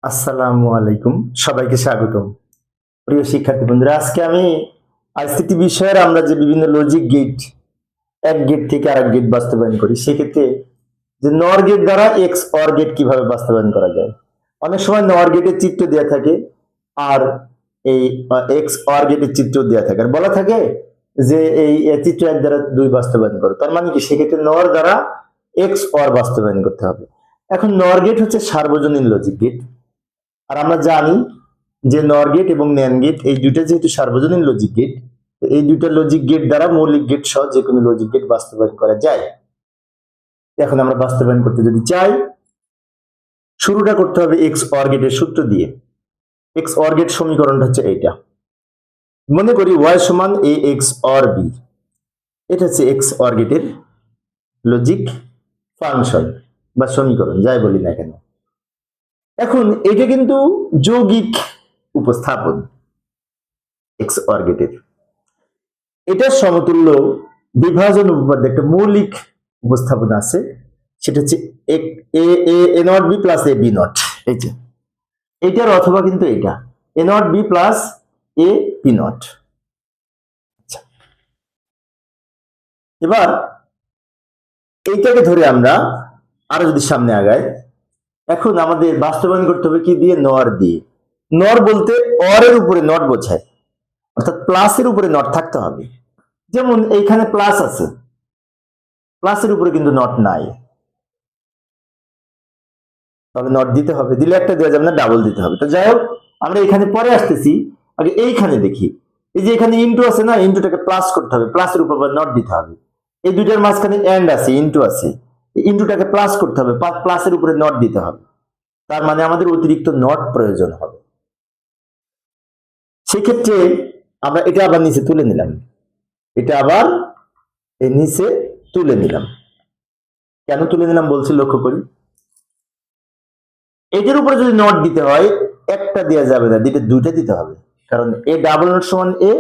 আসসালামু আলাইকুম, সবাইকে স্বাগতম। প্রিয় শিক্ষার্থী বন্ধুরা, আজকে আমি আইসিটি বিষয়ের আমরা যে বিভিন্ন লজিক গেট, এক গেট থেকে আরেক গেট বাস্তবায়ন করি, সেক্ষেত্রে যে নর গেট দ্বারা এক্স অর গেট কিভাবে বাস্তবায়ন করা যায়। অনেক সময় নর গেটের চিত্র দেওয়া থাকে, আর এই এক্স অর গেটের চিত্র দেওয়া থাকে, আর বলা থাকে যে এই চিত্র এক দ্বারা দুই বাস্তবায়ন করো। তার মানে কি, সেক্ষেত্রে নর দ্বারা এক্স অর বাস্তবায়ন করতে হবে। এখন নর গেট হচ্ছে সার্বজনীন লজিক গেট, আর আমরা জানি যে নর গেট এবং ন্যান্ড গেট এই দুইটা যেহেতু সার্বজনীন লজিক গেট, এই দুইটা লজিক গেট দ্বারা মৌলিক গেট সহ যে কোনো লজিক গেট বাস্তবায়ন করা যায়। এখন আমরা বাস্তবায়ন করতে যদি চাই, শুরুটা করতে হবে এক্স অর গেটের সূত্র দিয়ে। এক্স অর গেট সমীকরণটা হচ্ছে এইটা। মনে করি ওয়াই সমান এ এক্স অর বি, এটা হচ্ছে এক্স অর গেটের লজিক ফাংশন বা সমীকরণ, যাই বলি না কেন। এখন এটা কিন্তু যৌগিক উপস্থাপন এক্স অর গেটের। এটার সমতুল্য বিভাজন উপপাদ্য একটা মৌলিক উপস্থাপনা আছে, সেটা হচ্ছে A not B plus A B not. এই যে এইটার অথবা কিন্তু এটা A not B plus A B not. এবার এইটাকে ধরে আমরা আরো যদি সামনে আগাই, এখন আমাদের বাস্তবায়ন করতে হবে কি দিয়ে? নর দিয়ে। নর বলতে অরের উপরে নট বোঝায়, অর্থাৎ প্লাসের উপরে নট থাকতে হবে। যেমন এইখানে প্লাস আছে, প্লাসের উপরে কিন্তু নট নাই, তাহলে নট দিতে হবে। দিলে একটা দেওয়া যাবে না, ডাবল দিতে হবে। তো যাই হোক, আমরা এখানে পরে আসতেছি, আগে এইখানে দেখি। এই যে এখানে ইন্টু আছে না, ইন্টুটাকে প্লাস করতে হবে, প্লাসের উপর নট দিতে হবে। এই দুইটার মাঝখানে এন্ড আছে, ইন্টু আছে, ইন্টুটাকে প্লাস করতে হবে, প্লাসের উপরে নট দিতে হবে। তার মানে আমাদের অতিরিক্ত নট প্রয়োজন হবে। সেক্ষেত্রে আমরা এটা আবার নিচে তুলে নিলাম, এটা আবার এই নিচে তুলে নিলাম। কেন তুলে নিলাম বলছি, লক্ষ্য করি। এটার উপরে যদি নট দিতে হয়, একটা দেওয়া যাবে না, দুইটা দিতে হবে। কারণ এ ডাবল নট সমান এ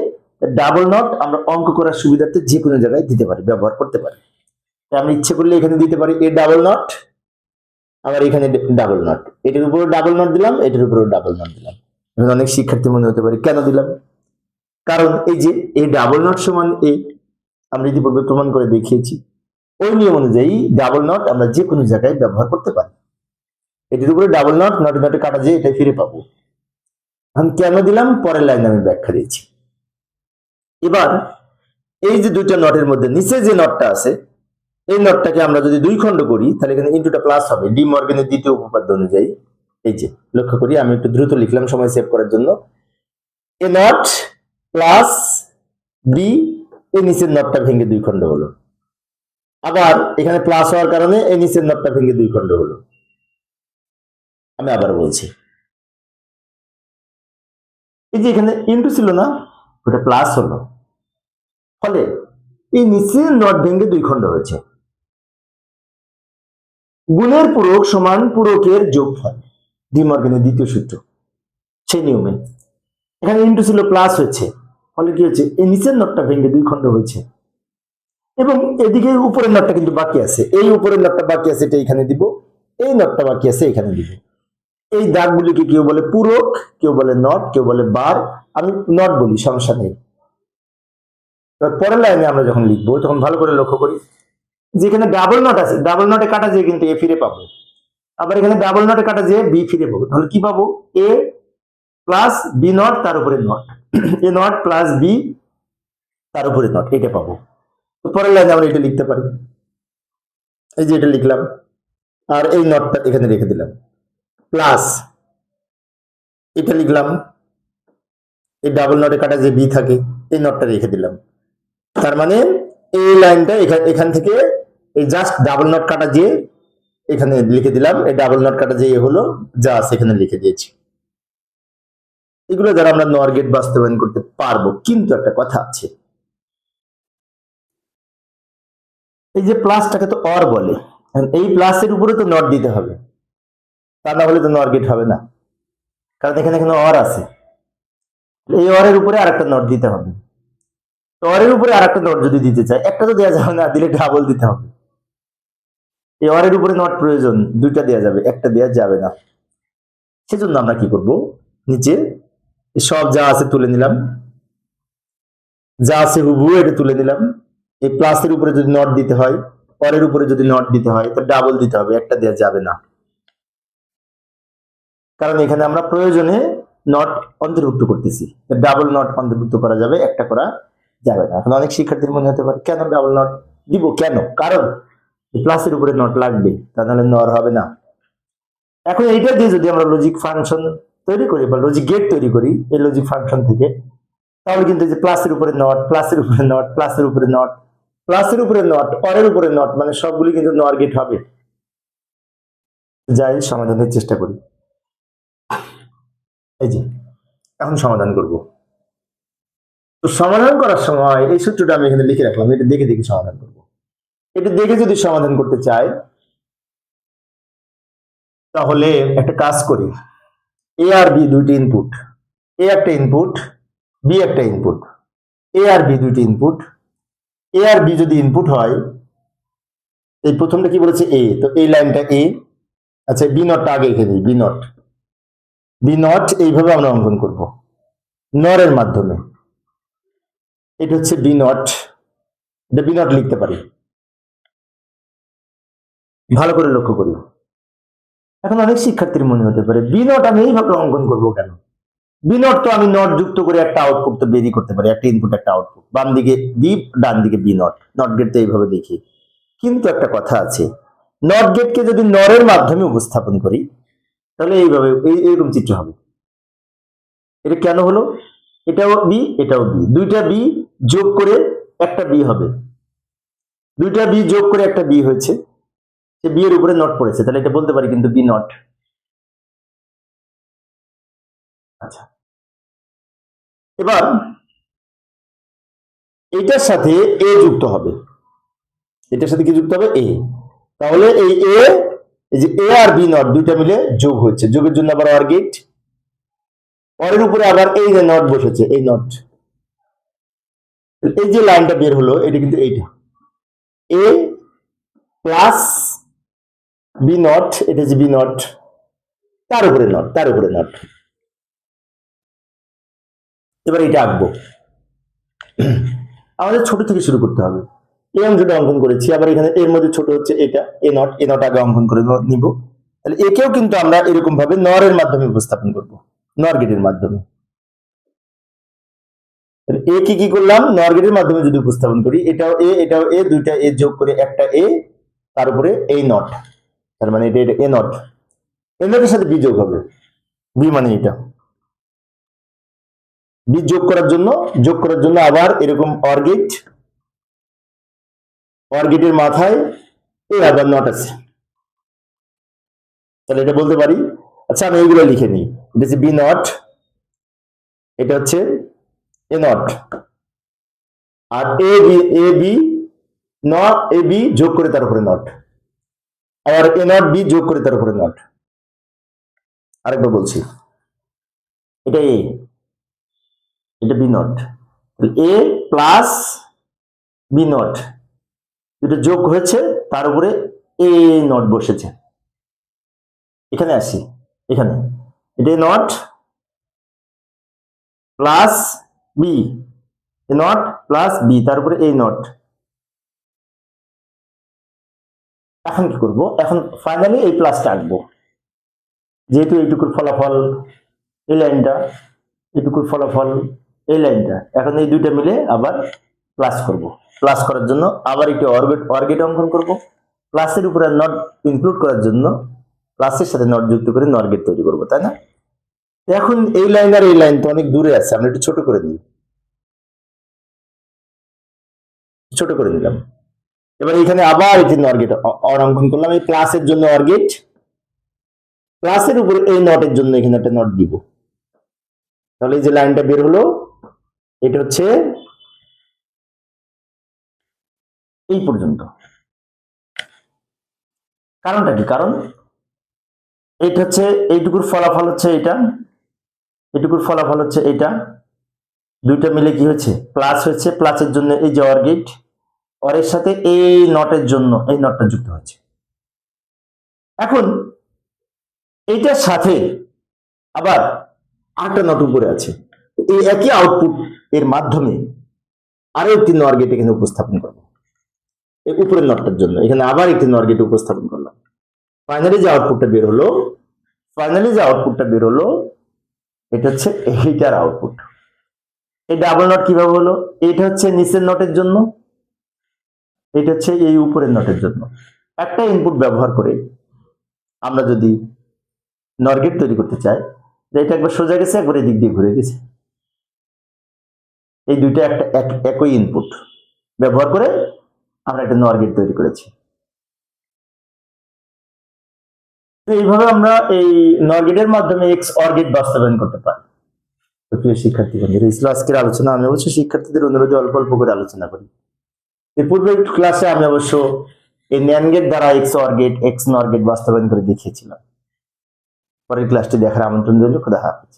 ডাবল নট আমরা অঙ্ক করার সুবিধার্থে যে কোনো জায়গায় দিতে পারি, ব্যবহার করতে পারি। আমি ইচ্ছে করলে এখানে দিতে পারি এ ডাবল নট, আবার এখানে ডাবল নট, এটার উপরে ডাবল নট দিলাম, এটার উপরে ডাবল নট দিলাম। এখন অনেক শিক্ষার্থী মনে হতে পারে কেন দিলাম, কারণ এই যে এ ডাবল নট সমান এ আমরা ইতিপূর্বে প্রমাণ করে দেখিয়েছি, ওই নিয়ম অনুযায়ী ডাবল নট আমরা যে কোনো জায়গায় ব্যবহার করতে পারি। এটির উপরে ডাবল নট, নটে নটে কাটা যায়, এটাই ফিরে পাবো। আমি কেন দিলাম পরের লাইনে আমি ব্যাখ্যা দিয়েছি। এবার এই যে দুইটা নটের মধ্যে নিচে যে নটটা আছে, এই নটটাকে আমরা যদি দুই খণ্ড করি, তাহলে এখানে ইন্টুটা প্লাস হবে ডি মর্গানের দ্বিতীয় উপপাদ্য অনুযায়ী। এই যে লক্ষ্য করি, আমি একটু দ্রুত লিখলাম সময় সেভ করার জন্য। এ নট প্লাস বি, এই নিচের নটটা ভেঙে দুই খণ্ড হলো। আবার এখানে প্লাস হওয়ার কারণে এই নিচের নটটা ভেঙে দুই খণ্ড হলো। আমি আবার বলছি, এই যে এখানে ইন্টু ছিল না, ওটা প্লাস হলো, ফলে এই নিচের নট ভেঙে দুই খণ্ড হয়েছে। গুণের পূরক সমান পূরকের যোগফল, ডি মর্গানের দ্বিতীয় সূত্র, সেই নিয়মে এখানে ইন্টু ছিল প্লাস হয়েছে, ফলে কি হচ্ছে, এই নিচের নটটা ভেঙে দুই খণ্ড হয়েছে। এবং এদিকে উপরের নটটা কিন্তু বাকি আছে, এই উপরের নটটা বাকি আছে, এটা এখানে দিব, এই নটটা বাকি আছে এখানে দিব। এই দাগগুলিকে কেউ বলে পূরক, কেউ বলে নট, কেউ বলে বার, আমি নট বলি, সমস্যা নেই। পরের লাইনে আমরা যখন লিখবো তখন ভালো করে লক্ষ্য করি, যেখানে ডাবল নট আছে, ডাবল নটে কাটা যেয়ে কিন্তু এ ফিরে পাবো, আবার এখানে ডাবল নটে কাটা যেয়ে বি ফিরে পাবো। তাহলে কি পাবো? এ প্লাস বি নট তার উপরে not, A not plus B তার উপরে নট, এটা পাবো। তো পরের লাইনে আমরা এটা লিখতে পারি, এই যে এটা লিখলাম, আর এই নটটা এখানে রেখে দিলাম, প্লাস এটা লিখলাম, এই ডাবল নটে কাটা যে বি থাকে, এই নটটা রেখে দিলাম। তার মানে এই লাইনটা এখান থেকে এই জাস্ট ডাবল নট কাটা যে এখানে লিখে দিলাম, এই ডাবল নট কাটা যে হলো যা আছে এখানে লিখে দিয়েছি। এগুলো দ্বারা আমরা নর গেট বাস্তবায়ন করতে পারবো, কিন্তু একটা কথা আছে, এই যে প্লাসটাকে তো অর বলে, এই প্লাসের উপরে তো নট দিতে হবে, তা না হলে তো নর গেট হবে না। কারণ এখানে এখানে অর আছে, এই অরের উপরে আরেকটা নট দিতে হবে। তো অরের উপরে আরেকটা নট যদি দিতে চাই, একটা তো দেওয়া যাবে না, দিলে ডাবল দিতে হবে। এই অরের উপরে নট প্রয়োজন, দুইটা দেওয়া যাবে, একটা দেওয়া যাবে না। সেজন্য আমরা কি করব, নিচে সব যা আছে তুলে নিলাম, যা আছে হুবহু এটা তুলে নিলাম। এই প্লাসের উপরে যদি নট দিতে হয়, পরের উপরে যদি নট দিতে হয়, তো ডাবল দিতে হবে, একটা দেওয়া যাবে না, কারণ এখানে আমরা প্রয়োজনে নট অন্তর্ভুক্ত করতেছি। ডাবল নট অন্তর্ভুক্ত করা যাবে, একটা করা যাবে না। এখন অনেক শিক্ষার্থীর মনে হতে পারে কেন ডাবল নট দিব, কেন? কারণ প্লাসের উপরে নট লাগবে, তা নাহলে নর হবে না। এখন এইটা দিয়ে যদি আমরা লজিক ফাংশন তৈরি করি বা লজিক গেট তৈরি করি এই লজিক ফাংশন থেকে, তাহলে কিন্তু যে প্লাসের উপরে নট, প্লাসের উপরে নট, প্লাসের উপরে নট, প্লাসের উপরে নট, অরের উপরে নট, মানে সবগুলি কিন্তু নর গেট হবে। যাই সমাধানের চেষ্টা করি। এই যে এখন সমাধান করব। তো সমাধান করার সময় এই সূত্রটা আমি এখানে লিখে রাখলাম, এটা দেখে দেখে সমাধান করব। এটা দেখে যদি সমাধান করতে চাই, তাহলে একটা কাজ করি। এ আর বি দুইটি ইনপুট, এ একটা ইনপুট, বি একটা ইনপুট। এ আর বি দুইটি ইনপুট, এ আর বি যদি ইনপুট হয়, এই প্রথমটা কি বলেছে এ, তো এই লাইনটা এ। আচ্ছা, বি নটটা আগে এঁকে দিই, বি নট। বি নট এইভাবে আমরা অঙ্কন করব নরের মাধ্যমে। এটা হচ্ছে বি নট, এটা বি নট লিখতে পারি। ভালো করে লক্ষ্য করি। এখন অনেক শিক্ষার্থীর মনে হতে পারে বি নট আমি এইভাবে অঙ্কন করব কেন? বি নট তো আমি নট যুক্ত করে একটা আউটপুট তো বেরিয়ে করতে পারি, একটা ইনপুট একটা আউটপুট, বাম দিকে বি, ডান দিকে বি নট, নট গেট তো এইভাবে দেখি। কিন্তু একটা কথা আছে, নট গেটকে যদি নরের মাধ্যমে উপস্থাপন করি, তাহলে এইভাবে এইরকম চিত্র হবে। এটা কেন হলো? এটাও বি, এটাও বি, দুইটা বি যোগ করে একটা বি হবে, দুইটা বি যোগ করে একটা বি হয়েছে, সে বি এর উপরে নট পড়েছে, তাহলে এটা বলতে পারি কিন্তু বি নট। আচ্ছা, এবার এটার সাথে এ যুক্ত হবে, এটার সাথে কি যুক্ত হবে? এ। তাহলে এই যে এ আর বি নট দুইটা মিলে যোগ হচ্ছে, যোগের জন্য আবার অর গেট, অরের উপরে আবার এই যে নট বসেছে, এই নট, এই যে লাইনটা বের হলো এটা কিন্তু এইটা এ প্লাস বি নট, এটা যে বি নট, তার উপরে নট, তার উপরে নট। এবার এটা আঁকবো, আমাদের ছোট থেকে শুরু করতে হবে। এই অংশটা অঙ্কন করেছি, আবার এখানে এর মধ্যে ছোট হচ্ছে এটা এ নট, এ নট আগে অঙ্কন করে নিব। তাহলে একেও কিন্তু আমরা এরকম ভাবে নরের মাধ্যমে উপস্থাপন করব, নর গেটের মাধ্যমে। এ কি করলাম? নর গেটের মাধ্যমে যদি উপস্থাপন করি, এটাও এ, এটাও এ, দুইটা এ যোগ করে একটা এ, তার উপরে এই নট, তার মানে এটা এ নট, এ নটের সাথে বি যোগ হবে, বি মানে এটা বি যোগ করার জন্য আবার এরকম অর গেট, অর গেটের মাথায় এ আবার নট আছে, তাহলে এটা বলতে পারি। আচ্ছা, আমি এইগুলো লিখে নিই, এটা হচ্ছে বি নট, এটা হচ্ছে এ নট, আর A B not, A B যোগ করে তার উপরে নট, আবার এ নট বি যোগ করে তার উপরে নট। আরেকবার বলছি, এটা এ, এটা B not, A plus B not দুটো যোগ হয়েছে, তার উপরে এ নট বসেছে। এখানে আসি, এখানে এটা not plus B, not plus B, তার উপরে এই নট। এখন কি করব? এখন ফাইনালি এই প্লাসটা আঁকবো, যেহেতু এইটুকুর ফলাফল এই লাইনটা, এইটুকুর ফলাফল এই লাইনটা, এখন এই দুইটা মিলে আবার প্লাস করব। প্লাস করার জন্য আবার একটি অর গেট অঙ্কন করব, প্লাসের উপরে নট ইনক্লুড করার জন্য প্লাসের সাথে নট যুক্ত করে নর গেট তৈরি করব, তাই না? এখন এই লাইন আর এই লাইন তো অনেক দূরে আছে, আমরা একটু ছোট করে দিই, ছোট করে দিলাম। এবার এখানে আবার একটি নর গেট অর অঙ্কন করলাম, এই প্লাসের জন্য অর গেট, প্লাসের উপরে এই নটের জন্য এখানে একটা নট দিব। তাহলে এই যে লাইনটা বের হলো, এটা হচ্ছে এই পর্যন্ত। কারণটা কি? কারণ এইটা হচ্ছে এইটুকুর ফলাফল হচ্ছে এটা, এটুকুর ফলাফল হচ্ছে এটা, দুইটা মিলে কি হচ্ছে? প্লাস হচ্ছে, প্লাসের জন্য এই যে অর গেট, অরের সাথে এই নটের জন্য এই নটটা যুক্ত হচ্ছে। এখন এইটার সাথে আবার আরেকটা নট উপরে আছে। এই একই আউটপুট এর মাধ্যমে আরো একটি নর গেট এখানে উপস্থাপন করবো, এই উপরের নটটার জন্য এখানে আবার একটি নর গেট উপস্থাপন করলাম। ফাইনালি যে আউটপুটটা বের হলো এটা হচ্ছে এইটার আউটপুট। এই ডাবল নট কিভাবে হলো? এটা হচ্ছে নিচের নটের জন্য, এটা হচ্ছে এই উপরের নটের জন্য। একটা ইনপুট ব্যবহার করে আমরা যদি নর গেট তৈরি করতে চাই, এটা একবার সোজা গেছে, একবার এদিক দিয়ে ঘুরে গেছে, এই দুইটা একটা একই ইনপুট ব্যবহার করে আমরা একটা নর গেট তৈরি করেছি। তো এইভাবে আমরা এই নর গেটের মাধ্যমে XOR গেট বাস্তবায়ন করতে পারি। প্রিয় শিক্ষার্থী বন্ধুরা, এই ছিল আজকের আলোচনা। আমি অবশ্যই শিক্ষার্থীদের অনুরোধে অল্প অল্প করে আলোচনা করি। এর পূর্বে ক্লাসে আমি অবশ্য এই NAND গেট দ্বারা XOR গেট, XNOR গেট বাস্তবায়ন করে দেখিয়েছিলাম। পরের ক্লাসটি দেখার আমন্ত্রণ রইল। খোদা হাফেজ।